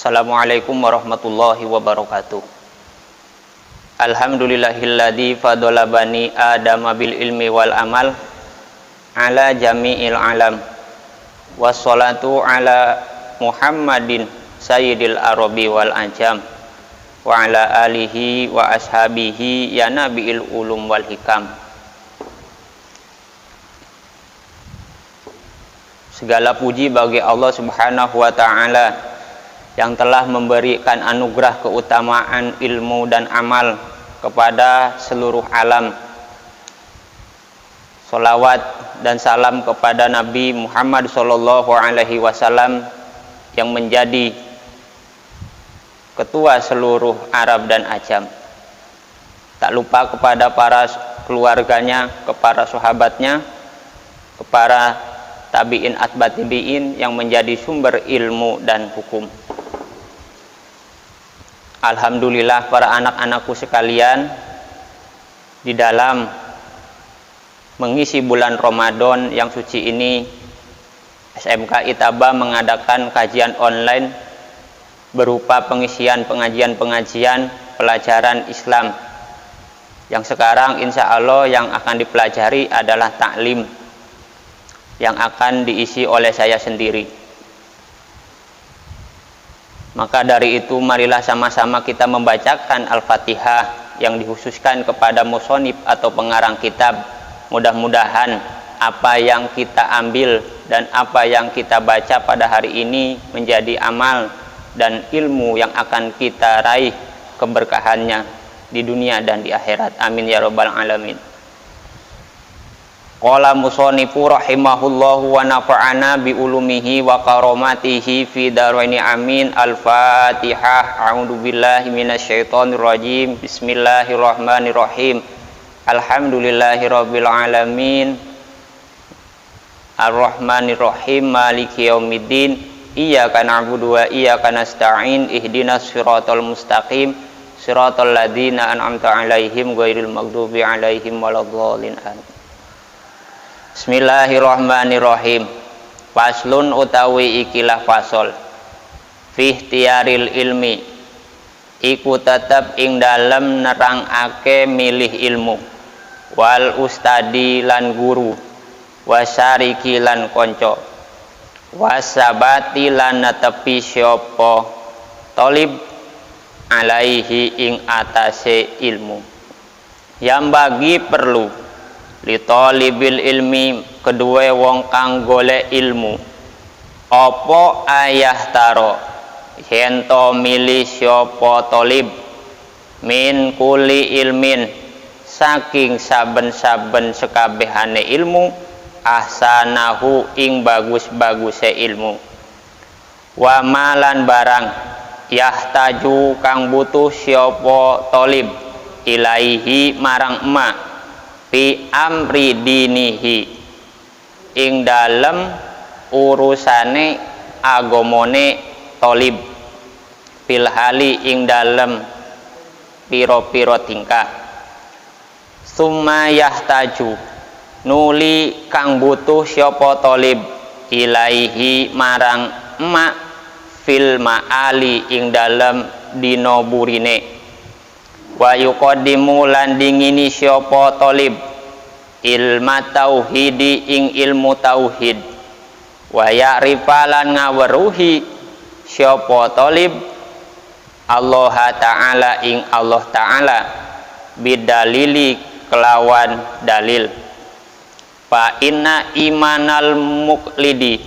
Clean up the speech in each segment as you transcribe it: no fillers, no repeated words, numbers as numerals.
Assalamualaikum warahmatullahi wabarakatuh. Alhamdulillahilladzi fadala bani adama bil ilmi wal amal ala jami'il alam. Wassalatu ala Muhammadin sayyidil arabi wal ajam wa ala alihi wa ashabihi ya nabiil ulum wal hikam. Segala puji bagi Allah Subhanahu wa ta'ala yang telah memberikan anugerah keutamaan ilmu dan amal kepada seluruh alam. Salawat dan salam kepada Nabi Muhammad SAW yang menjadi ketua seluruh Arab dan Ajam. Tak lupa kepada para keluarganya, kepada sahabatnya, kepada tabi'in atba' tabi'in yang menjadi sumber ilmu dan hukum. Alhamdulillah para anak-anakku sekalian, di dalam mengisi bulan Ramadan yang suci ini, SMK Itaba mengadakan kajian online berupa pengisian pengajian-pengajian pelajaran Islam, yang sekarang insya Allah yang akan dipelajari adalah taklim, yang akan diisi oleh saya sendiri. Maka dari itu marilah sama-sama kita membacakan Al-Fatihah yang dikhususkan kepada musonib atau pengarang kitab. Mudah-mudahan apa yang kita ambil dan apa yang kita baca pada hari ini menjadi amal dan ilmu yang akan kita raih keberkahannya di dunia dan di akhirat. Amin ya rabbal alamin. Qala musonifu rahimahullahu wa nafa'ana bi ulumihi wa karamatihi fi daraini amin. Al-Fatihah. A'udzu billahi minasyaitonir rajim. Bismillahirrahmanirrahim. Alhamdulillahi rabbil alamin. Ar-Rahmanirrahim. Maliki yaumiddin. Iyyaka na'budu wa iyyaka nasta'in. Ihdinas siratal mustaqim. Siratal ladzina an'amta 'alaihim ghairil maghdubi 'alaihim waladdallin. Bismillahirrahmanirrahim. Faslun utawi ikilah fasol fi ikhtiaril ilmi, iku tetep ing dalem nerangake milih ilmu, wal ustadi lan guru, wasariki lan konco, wasabati lan netepi sapa talib alaihi ing atase ilmu. Yang bagi perlu li talibil ilmi kedua wong kang golek ilmu apa ayah taro hento milih sapa talib min kuli ilmin saking saben-saben sekabehane ilmu ahsanahu ing bagus-baguse ilmu wa malan barang yahtaju kang butuh sapa talib ilaihi marang emak fi amri dinihi ing dalem urusane agamane talib fil hali ing dalem piro-piro tingkah summa yahtaju nuli kang butuh sapa talib ilaihi marang emak fil ma'ali ing dalem dina burine wa yuqaddimu lan dingini sapa talib ilma tauhidi ing ilmu tauhid wa ya'rifa lan ngaweruhi sapa talib Allah ta'ala ing Allah ta'ala bidalili kelawan dalil fa inna imanal muqlidi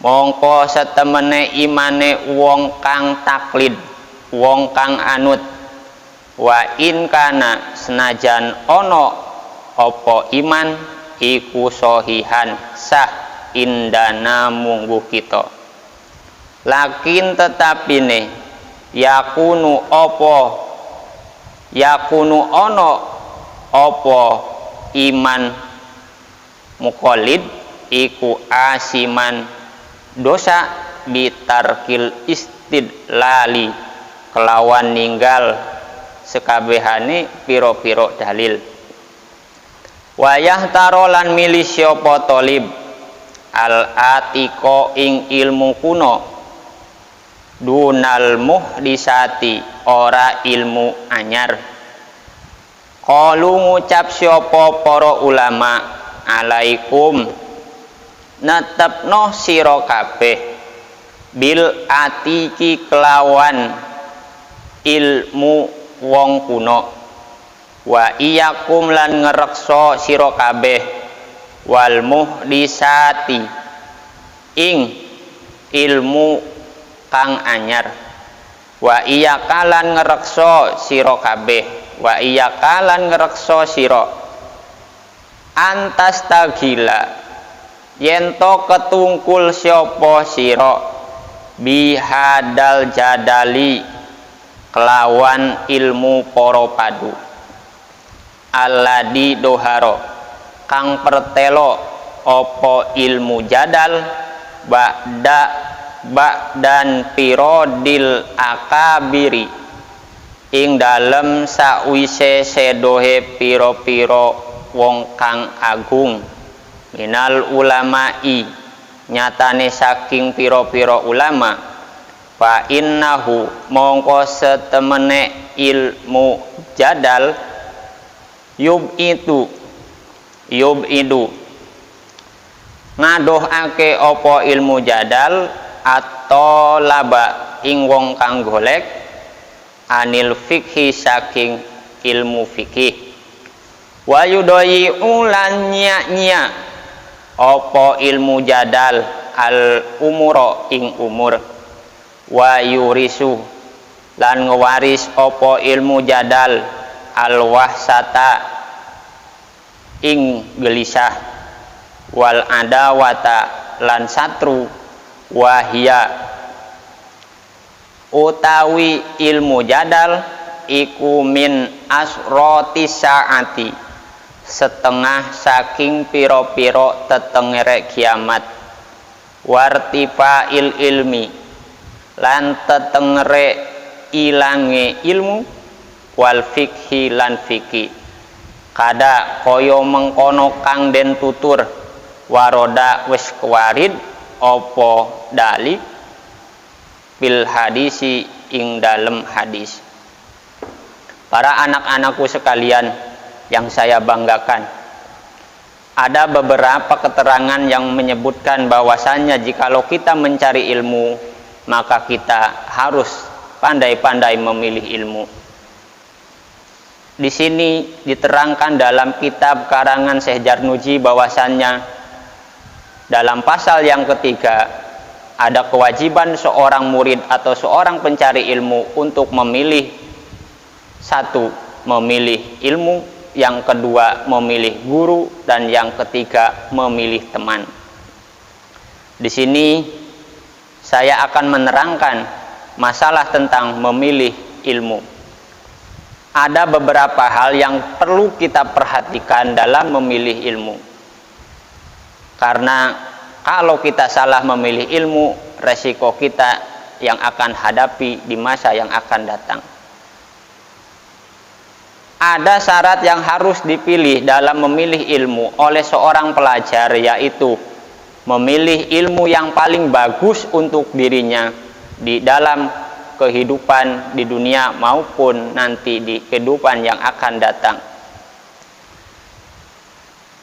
mongko setemene imane wong kang taklid wong kang anut wa in kana senajan ono opo iman iku sohihan sah indana munggu kita lakin tetapine yakunu ono opo iman muqallid iku asiman dosa bitarkil istidlali kelawan ninggal sekabehane piro-piro dalil wayah tarolan milih sapa talib al atiko ing ilmu kuno dunal muhdisati ora ilmu anyar. Qalu ngucap sapa para ulama, alaikum netepno sira kabeh bil atiki kelawan ilmu wong kuno, wa iyakum lan ngrekso sira kabeh wal muhdisati ing ilmu kang anyar, wa iyaka lan ngrekso sira kabeh wa iyaka lan ngrekso sira antas tagila yento ketungkul sapa sira bihadal jadali kelawan ilmu para padu alladhi doharo kang pertelo apa ilmu jadal ba'dan pirodil akabiri ing dalem sakwise sedohe piro-piro wong kang agung minal ulamai nyatane saking piro-piro ulama fa innahu mongko setemene ilmu jadal yub'idu ngadohake apa ilmu jadal atau laba ing wong kang golek anil fikhi saking ilmu fikih wa yudai ulan nya apa ilmu jadal al umuro ing umur wa yurisu lan ngewaris apa ilmu jadal al wahsata ing gelisah wal adawata lan satru wahia utawi ilmu jadal iku min asroti saati setengah saking piro-piro tetengere kiamat wartifa ilmi lan tetengere ilange ilmu wal fikhi lan fikhi kada koyo mengkono kang den tutur waroda wis kewarid opo dalik bil hadisi ing dalem hadis. Para anak-anakku sekalian yang saya banggakan, ada beberapa keterangan yang menyebutkan bahwasannya jikalau kita mencari ilmu maka kita harus pandai-pandai memilih ilmu. Di sini diterangkan dalam kitab karangan Syekh Jarnuji bahwasannya dalam pasal yang ketiga ada kewajiban seorang murid atau seorang pencari ilmu untuk memilih satu, memilih ilmu, yang kedua memilih guru, dan yang ketiga memilih teman. Di sini saya akan menerangkan masalah tentang memilih ilmu. Ada beberapa hal yang perlu kita perhatikan dalam memilih ilmu. Karena kalau kita salah memilih ilmu, resiko kita yang akan hadapi di masa yang akan datang. Ada syarat yang harus dipilih dalam memilih ilmu oleh seorang pelajar, yaitu memilih ilmu yang paling bagus untuk dirinya di dalam kehidupan di dunia maupun nanti di kehidupan yang akan datang.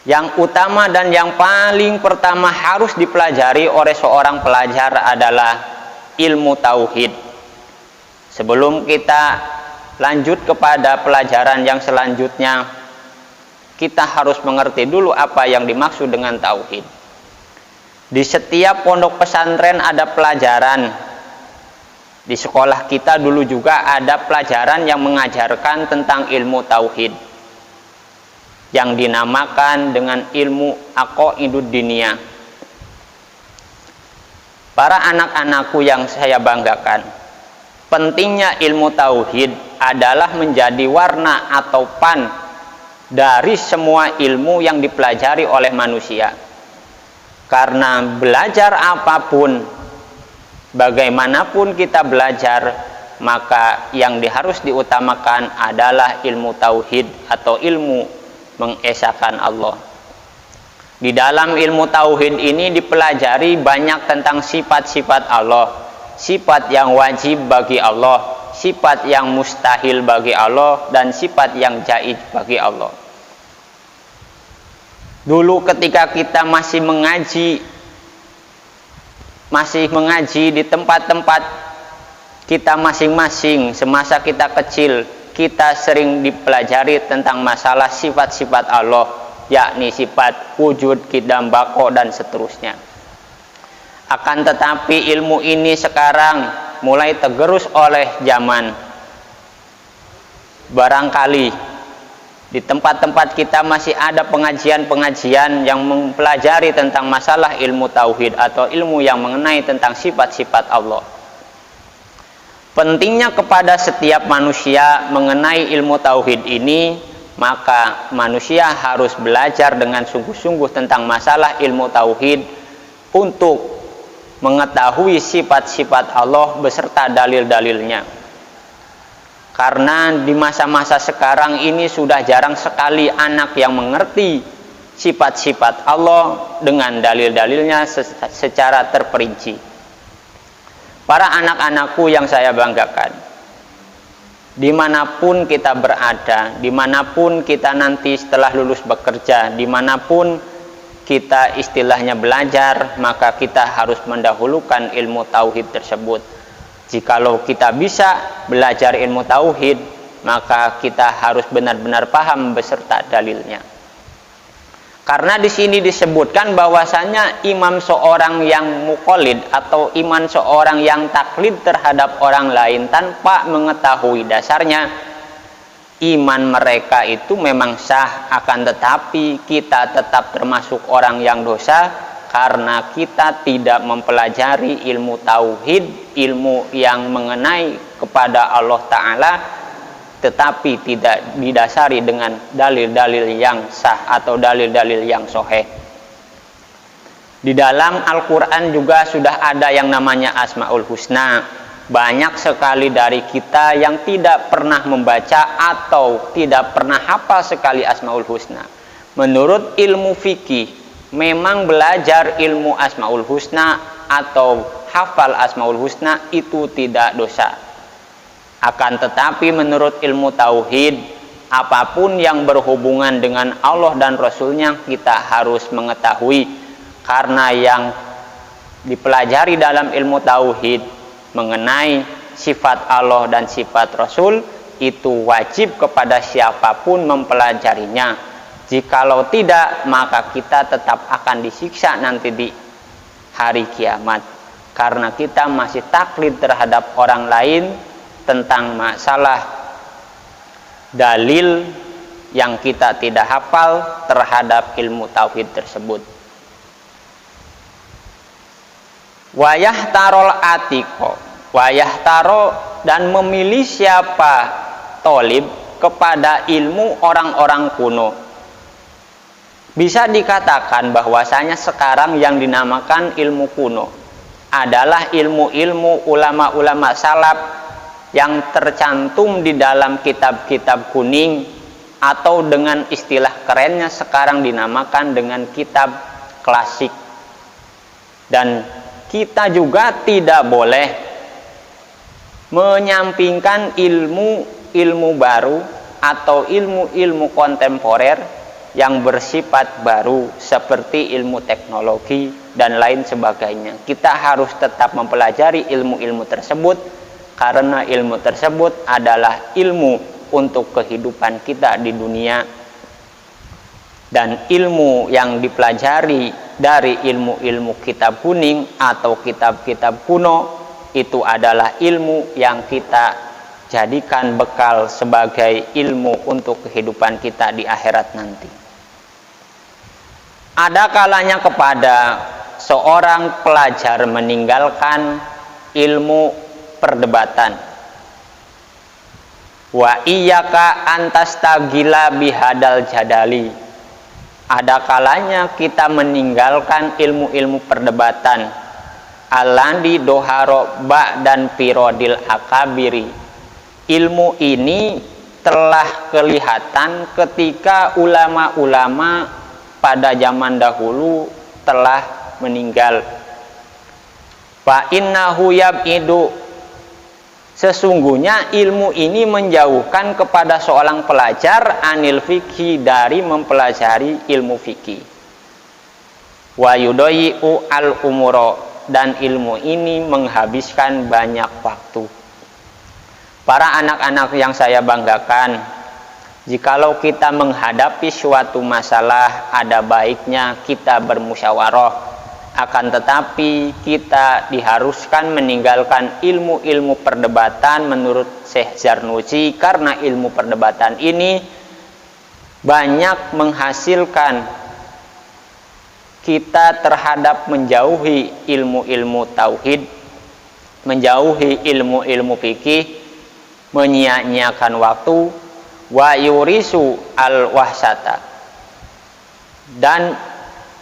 Yang utama dan yang paling pertama harus dipelajari oleh seorang pelajar adalah ilmu tauhid. Sebelum kita lanjut kepada pelajaran yang selanjutnya, kita harus mengerti dulu apa yang dimaksud dengan tauhid. Di setiap pondok pesantren ada pelajaran. Di sekolah kita dulu juga ada pelajaran yang mengajarkan tentang ilmu tauhid, yang dinamakan dengan ilmu aqaidud diniyah. Para anak-anakku yang saya banggakan, pentingnya ilmu tauhid adalah menjadi warna atau pan dari semua ilmu yang dipelajari oleh manusia. Karena belajar apapun, bagaimanapun kita belajar, maka yang harus diutamakan adalah ilmu tauhid atau ilmu mengesahkan Allah. Di dalam ilmu tauhid ini dipelajari banyak tentang sifat-sifat Allah, sifat yang wajib bagi Allah, sifat yang mustahil bagi Allah, dan sifat yang jaiz bagi Allah. Dulu ketika kita masih mengaji di tempat-tempat kita masing-masing, semasa kita kecil, kita sering dipelajari tentang masalah sifat-sifat Allah, yakni sifat wujud, qidam, baqo, dan seterusnya. Akan tetapi ilmu ini sekarang mulai tergerus oleh zaman. Barangkali di tempat-tempat kita masih ada pengajian-pengajian yang mempelajari tentang masalah ilmu tauhid atau ilmu yang mengenai tentang sifat-sifat Allah. Pentingnya kepada setiap manusia mengenai ilmu tauhid ini, maka manusia harus belajar dengan sungguh-sungguh tentang masalah ilmu tauhid untuk mengetahui sifat-sifat Allah beserta dalil-dalilnya. Karena di masa-masa sekarang ini sudah jarang sekali anak yang mengerti sifat-sifat Allah dengan dalil-dalilnya secara terperinci. Para anak-anakku yang saya banggakan, dimanapun kita berada, dimanapun kita nanti setelah lulus bekerja, dimanapun kita istilahnya belajar, maka kita harus mendahulukan ilmu tauhid tersebut. Jikalau kita bisa belajar ilmu tauhid, maka kita harus benar-benar paham beserta dalilnya. Karena di sini disebutkan bahwasanya imam seorang yang muqallid atau iman seorang yang taklid terhadap orang lain tanpa mengetahui dasarnya, iman mereka itu memang sah, akan tetapi kita tetap termasuk orang yang dosa karena kita tidak mempelajari ilmu tauhid, ilmu yang mengenai kepada Allah Ta'ala, tetapi tidak didasari dengan dalil-dalil yang sah atau dalil-dalil yang sahih. Di dalam Al-Quran juga sudah ada yang namanya Asmaul Husna. Banyak sekali dari kita yang tidak pernah membaca atau tidak pernah hafal sekali Asmaul Husna. Menurut ilmu fikih, memang belajar ilmu Asmaul Husna atau hafal Asmaul Husna itu tidak dosa. Akan tetapi menurut ilmu tauhid, apapun yang berhubungan dengan Allah dan Rasulnya kita harus mengetahui. Karena yang dipelajari dalam ilmu tauhid mengenai sifat Allah dan sifat Rasul itu wajib kepada siapapun mempelajarinya. Jikalau tidak, maka kita tetap akan disiksa nanti di hari kiamat, karena kita masih taklid terhadap orang lain tentang masalah dalil yang kita tidak hafal terhadap ilmu tauhid tersebut. Wayah tarol atiko, wayah taro, dan memilih siapa tolib kepada ilmu orang-orang kuno. Bisa dikatakan bahwasanya sekarang yang dinamakan ilmu kuno adalah ilmu-ilmu ulama-ulama salaf yang tercantum di dalam kitab-kitab kuning, atau dengan istilah kerennya sekarang dinamakan dengan kitab klasik. Dan kita juga tidak boleh menyampingkan ilmu baru atau ilmu-ilmu kontemporer yang bersifat baru seperti ilmu teknologi dan lain sebagainya. Kita harus tetap mempelajari ilmu-ilmu tersebut karena ilmu tersebut adalah ilmu untuk kehidupan kita di dunia, dan ilmu yang dipelajari dari ilmu-ilmu kitab kuning atau kitab-kitab kuno itu adalah ilmu yang kita jadikan bekal sebagai ilmu untuk kehidupan kita di akhirat nanti. Ada kalanya kepada seorang pelajar meninggalkan ilmu perdebatan. Wa iyyaka antastagila bihadal jadali. Ada kalanya kita meninggalkan ilmu-ilmu perdebatan. Alandi doharo ba dan pirodil akabiri. Ilmu ini telah kelihatan ketika ulama-ulama pada zaman dahulu telah meninggal. Fa innahu yab'idu, sesungguhnya ilmu ini menjauhkan kepada seorang pelajar anil fikih, dari mempelajari ilmu fikih. Wa yudayi'u al umuro, dan ilmu ini menghabiskan banyak waktu. Para anak-anak yang saya banggakan, jikalau kita menghadapi suatu masalah, ada baiknya kita bermusyawarah. Akan tetapi kita diharuskan meninggalkan ilmu-ilmu perdebatan menurut Syekh Zarnuji, karena ilmu perdebatan ini banyak menghasilkan kita terhadap menjauhi ilmu-ilmu tauhid, menjauhi ilmu-ilmu fikih, menyia-nyiakan waktu, wa yurisu al-wahsata, dan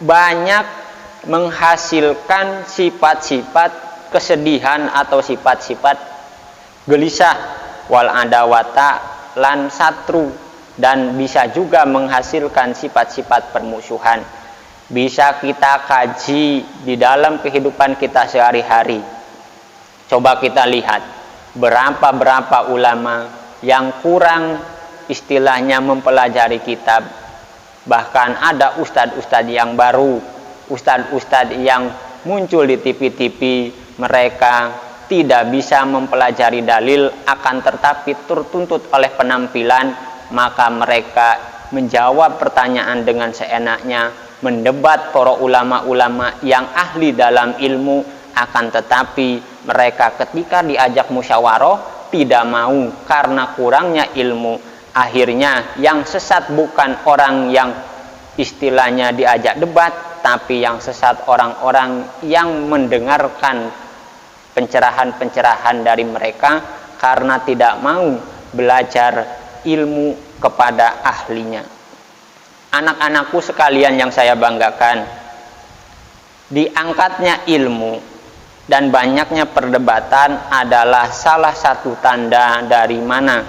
banyak menghasilkan sifat-sifat kesedihan atau sifat-sifat gelisah, wal adawata, lan satru, dan bisa juga menghasilkan sifat-sifat permusuhan. Bisa kita kaji di dalam kehidupan kita sehari-hari. Coba kita lihat berapa ulama yang kurang istilahnya mempelajari kitab. Bahkan ada ustadz-ustadz yang baru, ustadz-ustadz yang muncul di TV-TV, mereka tidak bisa mempelajari dalil, akan tetapi tertuntut oleh penampilan, maka mereka menjawab pertanyaan dengan seenaknya, mendebat para ulama-ulama yang ahli dalam ilmu, akan tetapi mereka ketika diajak musyawarah tidak mau karena kurangnya ilmu. Akhirnya yang sesat bukan orang yang istilahnya diajak debat, tapi yang sesat orang-orang yang mendengarkan pencerahan-pencerahan dari mereka karena tidak mau belajar ilmu kepada ahlinya. Anak-anakku sekalian yang saya banggakan, diangkatnya ilmu dan banyaknya perdebatan adalah salah satu tanda dari mana,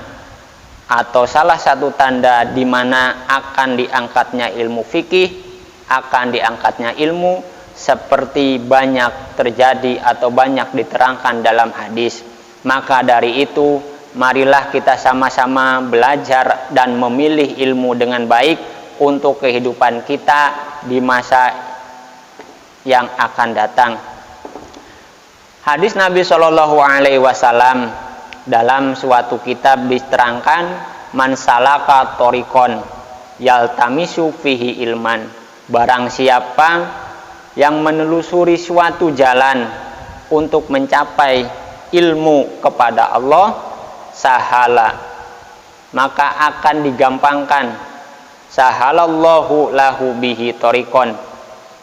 atau salah satu tanda di mana akan diangkatnya ilmu fikih, akan diangkatnya ilmu, seperti banyak terjadi atau banyak diterangkan dalam hadis. Maka dari itu, marilah kita sama-sama belajar dan memilih ilmu dengan baik untuk kehidupan kita di masa yang akan datang. Hadis Nabi Shallallahu Alaihi Wasallam dalam suatu kitab diterangkan, man salaka torikon yaltamisu fihi ilman, barang siapa yang menelusuri suatu jalan untuk mencapai ilmu kepada Allah, sahala, maka akan digampangkan, sahalallahu lahu bihi torikon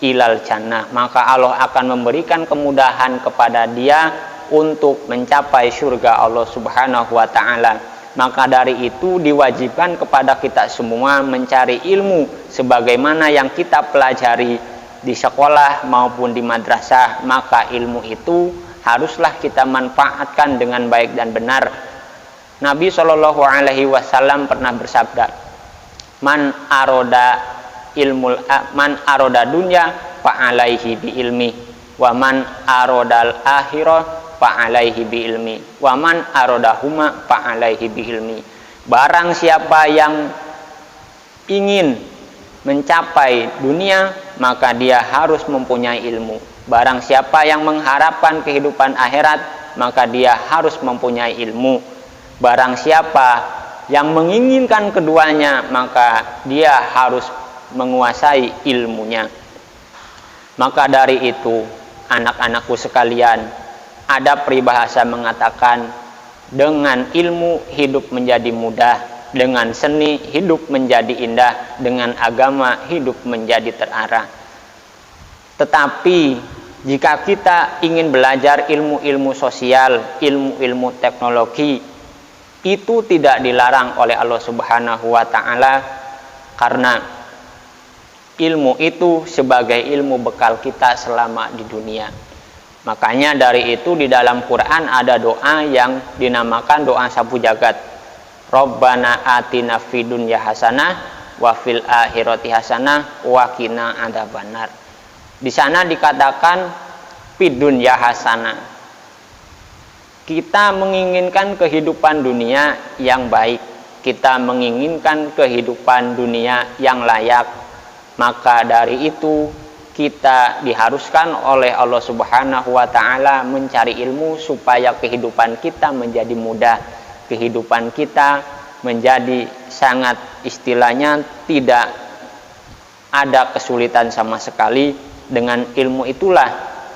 ilal jannah, maka Allah akan memberikan kemudahan kepada dia untuk mencapai surga Allah Subhanahu wa ta'ala. Maka dari itu diwajibkan kepada kita semua mencari ilmu sebagaimana yang kita pelajari di sekolah maupun di madrasah. Maka ilmu itu haruslah kita manfaatkan dengan baik dan benar. Nabi Shallallahu Alaihi Wasallam pernah bersabda, man aroda dunya fa alaihi bi ilmi, wa man arodal akhirah fa alaihi bi ilmi, wa man arodahuma fa alaihi bi ilmi. Barang siapa yang ingin mencapai dunia, maka dia harus mempunyai ilmu. Barang siapa yang mengharapkan kehidupan akhirat, maka dia harus mempunyai ilmu. Barang siapa yang menginginkan keduanya, maka dia harus menguasai ilmunya. Maka dari itu, anak-anakku sekalian, ada peribahasa mengatakan, dengan ilmu hidup menjadi mudah, dengan seni hidup menjadi indah, dengan agama hidup menjadi terarah. Tetapi jika kita ingin belajar ilmu-ilmu sosial, ilmu-ilmu teknologi, itu tidak dilarang oleh Allah Subhanahu wa ta'ala, karena ilmu itu sebagai ilmu bekal kita selama di dunia. Makanya dari itu di dalam Quran ada doa yang dinamakan doa sapu jagat. Rabbana atina fid dunya hasanah wa fil akhirati hasanah wa qina adzabannar. Di sana dikatakan fid dunya hasanah. Kita menginginkan kehidupan dunia yang baik, kita menginginkan kehidupan dunia yang layak, maka dari itu kita diharuskan oleh Allah Subhanahu wa taala mencari ilmu supaya kehidupan kita menjadi mudah, kehidupan kita menjadi sangat, istilahnya tidak ada kesulitan sama sekali. Dengan ilmu itulah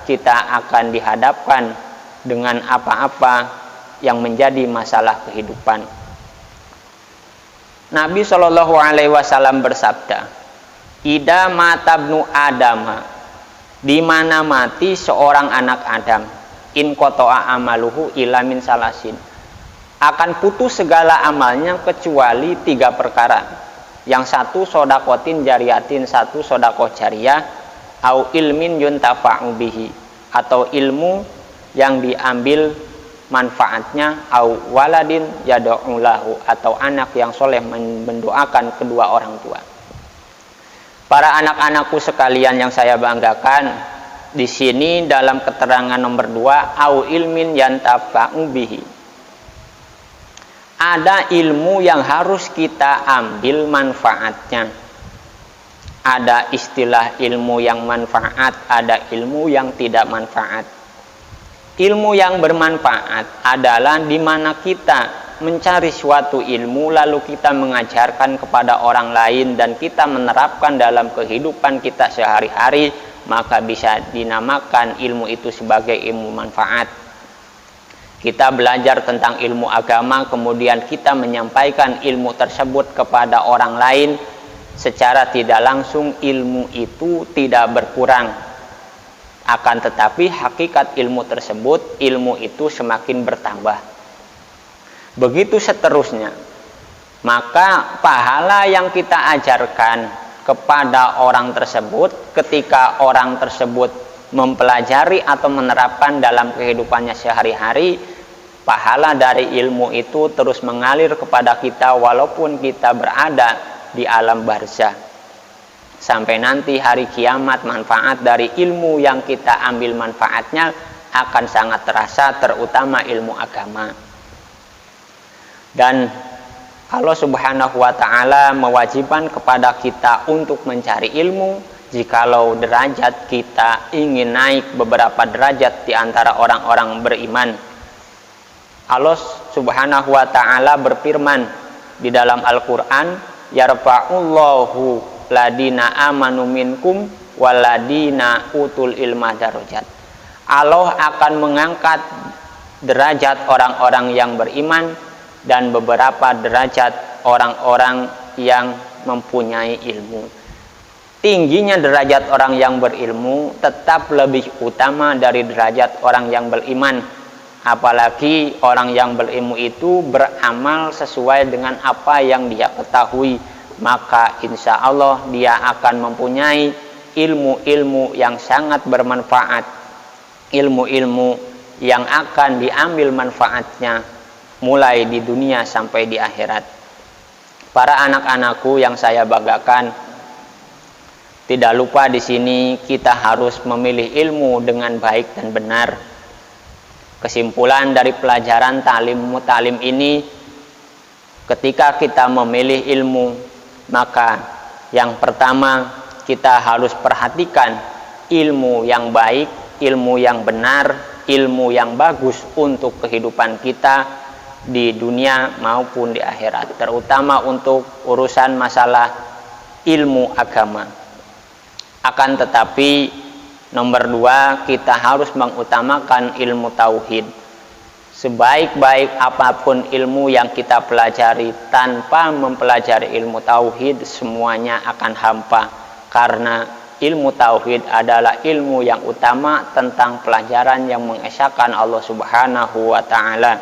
kita akan dihadapkan dengan apa-apa yang menjadi masalah kehidupan. Nabi Shallallahu Alaihi Wasallam bersabda, "Ida matabnu Adam, di mana mati seorang anak Adam, in kotoa amaluhu ila min salasin, akan putus segala amalnya kecuali 3 perkara. Yang satu sodakotin jariyatin, satu sodakoh jariyah, au ilmin yuntafa'u bihi, atau ilmu yang diambil manfaatnya, au waladin yad'u lahu, atau anak yang soleh mendoakan kedua orang tua." Para anak-anakku sekalian yang saya banggakan, di sini dalam keterangan nomor 2, au ilmin yantafa'u bihi, ada ilmu yang harus kita ambil manfaatnya. Ada istilah ilmu yang manfaat, ada ilmu yang tidak manfaat. Ilmu yang bermanfaat adalah di mana kita mencari suatu ilmu lalu kita mengajarkan kepada orang lain dan kita menerapkan dalam kehidupan kita sehari-hari, maka bisa dinamakan ilmu itu sebagai ilmu manfaat. Kita belajar tentang ilmu agama, kemudian kita menyampaikan ilmu tersebut kepada orang lain, secara tidak langsung ilmu itu tidak berkurang. Akan tetapi hakikat ilmu tersebut, ilmu itu semakin bertambah. Begitu seterusnya. Maka pahala yang kita ajarkan kepada orang tersebut, ketika orang tersebut mempelajari atau menerapkan dalam kehidupannya sehari-hari, pahala dari ilmu itu terus mengalir kepada kita walaupun kita berada di alam barzah. Sampai nanti hari kiamat, manfaat dari ilmu yang kita ambil manfaatnya akan sangat terasa, terutama ilmu agama. Dan Allah Subhanahu wa ta'ala mewajibkan kepada kita untuk mencari ilmu. Jikalau derajat kita ingin naik beberapa derajat di antara orang-orang beriman, Allah Subhanahu wa ta'ala berfirman di dalam Al-Quran, yarfa'ullahu ladina amanu minkum waladina utul ilma darajat. Allah akan mengangkat derajat orang-orang yang beriman dan beberapa derajat orang-orang yang mempunyai ilmu. Tingginya derajat orang yang berilmu tetap lebih utama dari derajat orang yang beriman. Apalagi orang yang berilmu itu beramal sesuai dengan apa yang dia ketahui, maka insya Allah dia akan mempunyai ilmu-ilmu yang sangat bermanfaat, ilmu-ilmu yang akan diambil manfaatnya mulai di dunia sampai di akhirat. Para anak-anakku yang saya banggakan, tidak lupa di sini kita harus memilih ilmu dengan baik dan benar. Kesimpulan dari pelajaran ta'lim mutalim ini, ketika kita memilih ilmu, maka yang pertama kita harus perhatikan ilmu yang baik, ilmu yang benar, ilmu yang bagus untuk kehidupan kita di dunia maupun di akhirat, terutama untuk urusan masalah ilmu agama. Akan tetapi nomor 2, kita harus mengutamakan ilmu tauhid. Sebaik-baik apapun ilmu yang kita pelajari, tanpa mempelajari ilmu tauhid semuanya akan hampa, karena ilmu tauhid adalah ilmu yang utama tentang pelajaran yang mengesahkan Allah Subhanahu wa ta'ala.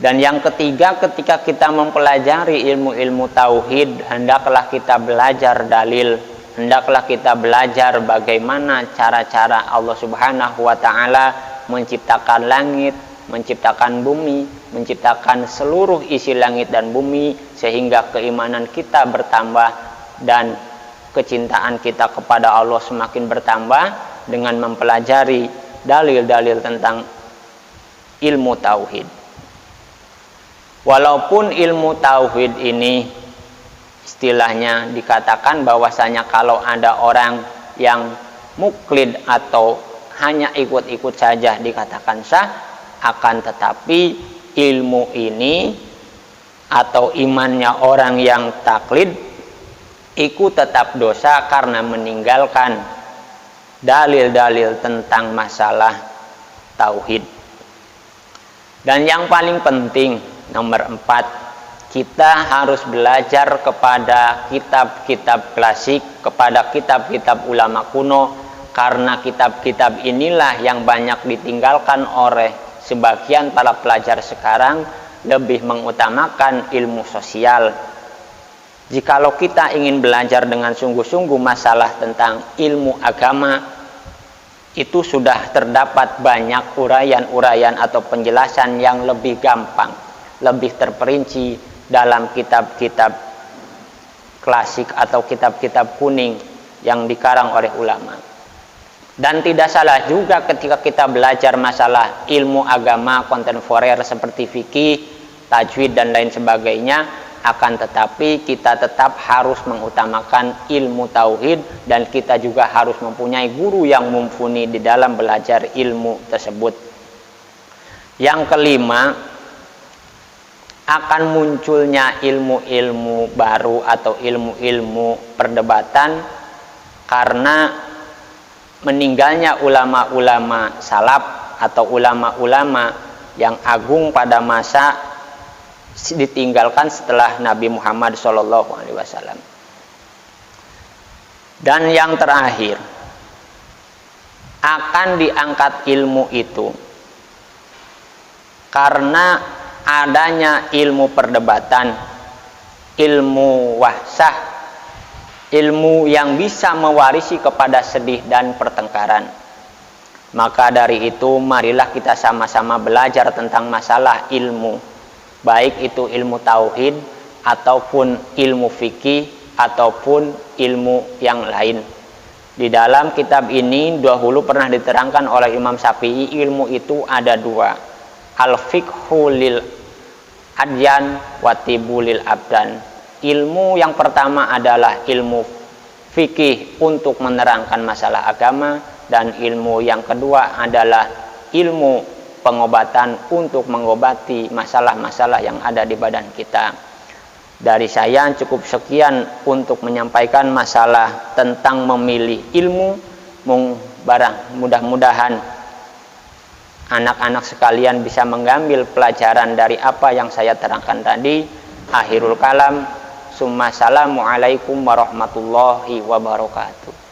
Dan yang ketiga, ketika kita mempelajari ilmu-ilmu tauhid, hendaklah kita belajar dalil, hendaklah kita belajar bagaimana cara-cara Allah Subhanahu wa ta'ala menciptakan langit, menciptakan bumi, menciptakan seluruh isi langit dan bumi, sehingga keimanan kita bertambah dan kecintaan kita kepada Allah semakin bertambah. dengan mempelajari dalil-dalil tentang ilmu tauhid. Walaupun ilmu tauhid ini istilahnya dikatakan bahwasanya kalau ada orang yang muklid atau hanya ikut-ikut saja dikatakan sah, akan tetapi ilmu ini atau imannya orang yang taklid itu tetap dosa karena meninggalkan dalil-dalil tentang masalah tauhid. Dan yang paling penting, nomor 4, kita harus belajar kepada kitab-kitab klasik, kepada kitab-kitab ulama kuno, karena kitab-kitab inilah yang banyak ditinggalkan oleh sebagian para pelajar sekarang, lebih mengutamakan ilmu sosial. Jikalau kita ingin belajar dengan sungguh-sungguh masalah tentang ilmu agama, itu sudah terdapat banyak uraian-uraian atau penjelasan yang lebih gampang, lebih terperinci dalam kitab-kitab klasik atau kitab-kitab kuning yang dikarang oleh ulama. Dan tidak salah juga ketika kita belajar masalah ilmu agama kontemporer seperti fikih, tajwid dan lain sebagainya, akan tetapi kita tetap harus mengutamakan ilmu tauhid dan kita juga harus mempunyai guru yang mumpuni di dalam belajar ilmu tersebut. Yang kelima, akan munculnya ilmu-ilmu baru atau ilmu-ilmu perdebatan karena meninggalnya ulama-ulama salaf atau ulama-ulama yang agung pada masa ditinggalkan setelah Nabi Muhammad SAW. Dan yang terakhir, akan diangkat ilmu itu karena adanya ilmu perdebatan, ilmu wahsah, ilmu yang bisa mewarisi kepada sedih dan pertengkaran. Maka dari itu marilah kita sama-sama belajar tentang masalah ilmu, baik itu ilmu tauhid ataupun ilmu fikih ataupun ilmu yang lain. Di dalam kitab ini dahulu pernah diterangkan oleh Imam Syafi'i, ilmu itu ada dua, al-fiqhu lil adyan wa tibu lil abdan. Ilmu yang pertama adalah ilmu fikih untuk menerangkan masalah agama, dan ilmu yang kedua adalah ilmu pengobatan untuk mengobati masalah-masalah yang ada di badan kita. Dari saya cukup sekian untuk menyampaikan masalah tentang memilih ilmu. Mudah-mudahan anak-anak sekalian bisa mengambil pelajaran dari apa yang saya terangkan tadi. Akhirul kalam, summa salamu alaikum warahmatullahi wabarakatuh.